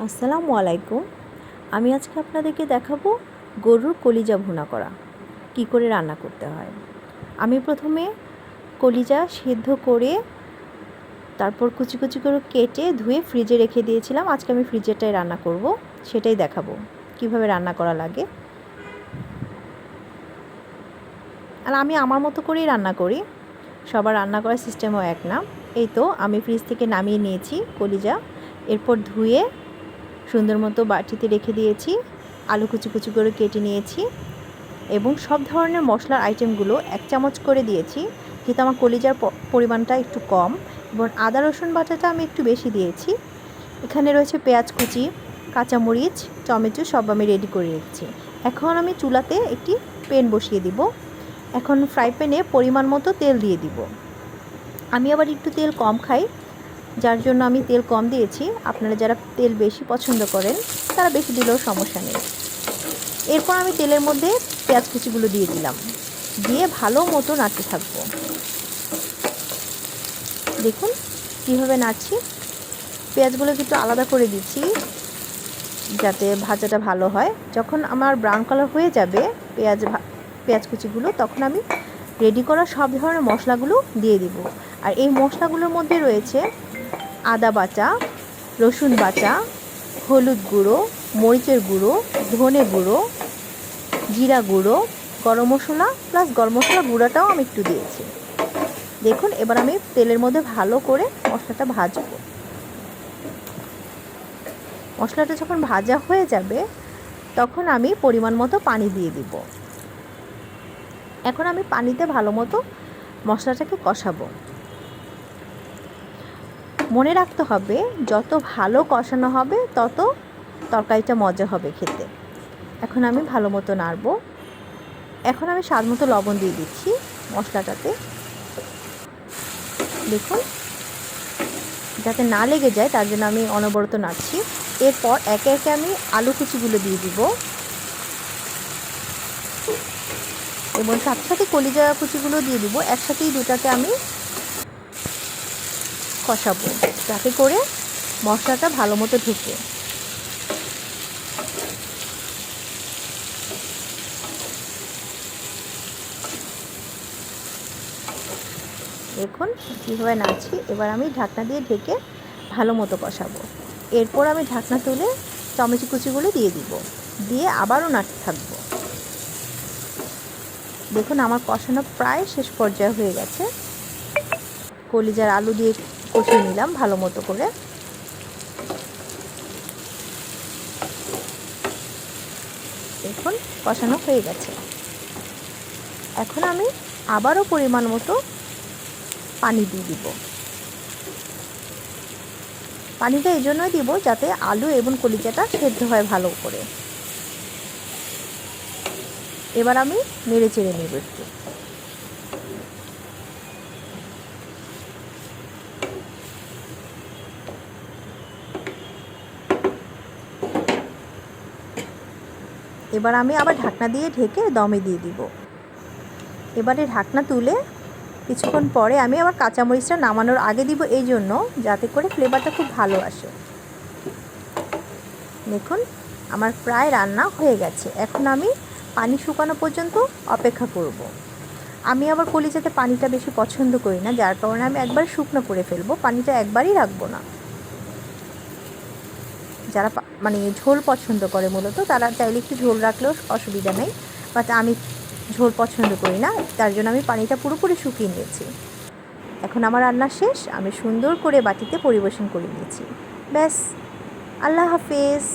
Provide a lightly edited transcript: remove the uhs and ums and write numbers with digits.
আসসালামু আলাইকুম। আমি আজকে আপনাদেরকে দেখাবো গরুর কলিজা ভুনা করা কি করে রান্না করতে হয়। আমি প্রথমে কলিজা সেদ্ধ করে তারপর কুচি কুচি করে কেটে ধুয়ে ফ্রিজে রেখে দিয়েছিলাম। আজকে আমি ফ্রিজেরটাই রান্না করব, সেটাই দেখাবো কিভাবে রান্না করা লাগে। আর আমি আমার মতো করেই রান্না করি, সবার রান্না করার সিস্টেমও এক না। এই তো আমি ফ্রিজ থেকে নামিয়ে নিয়েছি কলিজা, এরপর ধুয়ে সুন্দর মতো বাটিতে রেখে দিয়েছি। আলু কুচি কুচি করে কেটে নিয়েছি এবং সব ধরনের মশলার আইটেমগুলো 1 চামচ করে দিয়েছি, যেহেতু আমার কলিজার পরিমাণটা একটু কম, এবং আদা রসুন বাটাটা আমি একটু বেশি দিয়েছি। এখানে রয়েছে পেঁয়াজ কুচি, কাঁচামরিচ, টমেটো, সব আমি রেডি করে রেখেছি। এখন আমি চুলাতে একটি প্যান বসিয়ে দিব। এখন ফ্রাই প্যানে পরিমাণ মতো তেল দিয়ে দিব। আমি আবার একটু তেল কম খাই, যার জন্য আমি তেল কম দিয়েছি। আপনারা যারা তেল বেশি পছন্দ করেন তারা বেশি দিলেও সমস্যা নেই। এরপর আমি তেলের মধ্যে পেঁয়াজ কুচিগুলো দিয়ে দিলাম, দিয়ে ভালো মতো নাড়তে থাকবো। দেখুন কীভাবে নাড়ছি। পেঁয়াজগুলোকে একটু আলাদা করে দিচ্ছি যাতে ভাজাটা ভালো হয়। যখন আমার ব্রাউন কালার হয়ে যাবে পেঁয়াজ কুচিগুলো, তখন আমি রেডি করা সব ধরনের মশলাগুলো দিয়ে দিব। আর এই মশলাগুলোর মধ্যে রয়েছে আদা বাটা, রসুন বাটা, হলুদ গুঁড়ো, মরিচের গুঁড়ো, ধনে গুঁড়ো, জিরা গুঁড়ো, গরম মশলা, প্লাস গরম মশলা গুঁড়োটাও আমি একটু দিয়েছি। দেখুন এবার আমি তেলের মধ্যে ভালো করে মশলাটা ভাজবো। মশলাটা যখন ভাজা হয়ে যাবে তখন আমি পরিমাণ মতো পানি দিয়ে দিব। এখন আমি পানিতে ভালো মতো মশলাটাকে কষাবো। মনে রাখতে হবে যত ভালো কষানো হবে তত তরকারিটা মজা হবে খেতে। এখন আমি ভালো মতো নাড়বো। এখন আমি স্বাদ মতো লবণ দিয়ে দিচ্ছি মশলাটাতে। দেখুন যাতে না লেগে যায় তার জন্য আমি অনবরত নাড়ছি। এরপর একে একে আমি আলু কুচিগুলো দিয়ে দিব এবং সাথে সাথে কলিজা কুচিগুলো দিয়ে দিব। একসাথেই দুটাকে আমি কষাবো যাতে করে মশলাটা ভালো মতো ঢুকে। দেখুন কীভাবে নাড়ছি। এবার আমি ঢাকনা দিয়ে ঢেকে ভালো মতো কষাবো। এরপর আমি ঢাকনা তুলে টমেটো কুচিগুলো দিয়ে দিব, দিয়ে আবারও নাড়তে থাকবো। দেখুন আমার কষানো প্রায় শেষ পর্যায়ে হয়ে গেছে। কলিজার আলু দিয়ে কষিয়ে নিলাম ভালো মতো করে। দেখুন কষানো হয়ে গেছে। এখন আমি আবারও পরিমাণ মতো পানি দিয়ে দিব। পানিটা এই জন্যই দিব যাতে আলু এবং কলিজাটা সেদ্ধ হয় ভালো করে। এবার আমি নেড়ে চেড়ে নেব একটু। এবার আমি আবার ঢাকনা দিয়ে ঢেকে দমে দিয়ে দিব। এবারে ঢাকনা তুলে কিছুক্ষণ পরে আমি আবার কাঁচামরিচটা নামানোর আগে দিব, এই জন্য যাতে করে ফ্লেভারটা খুব ভালো আসে। দেখুন আমার প্রায় রান্না হয়ে গেছে। এখন আমি পানি শুকানো পর্যন্ত অপেক্ষা করব। আমি আবার কলিজাতে পানিটা বেশি পছন্দ করি না, যার কারণে আমি একবার শুকনো করে ফেলবো, পানিটা একবারই রাখবো না। যারা ঝোল পছন্দ করে মূলত তারা চাইলে একটু ঝোল রাখলেও অসুবিধা নেই, বাট আমি ঝোল পছন্দ করি না, তার জন্য আমি পানিটা পুরোপুরি শুকিয়ে নিয়েছি। এখন আমার রান্না শেষ, আমি সুন্দর করে বাটিতে পরিবেশন করে নিয়েছি। ব্যাস, আল্লাহ হাফেজ।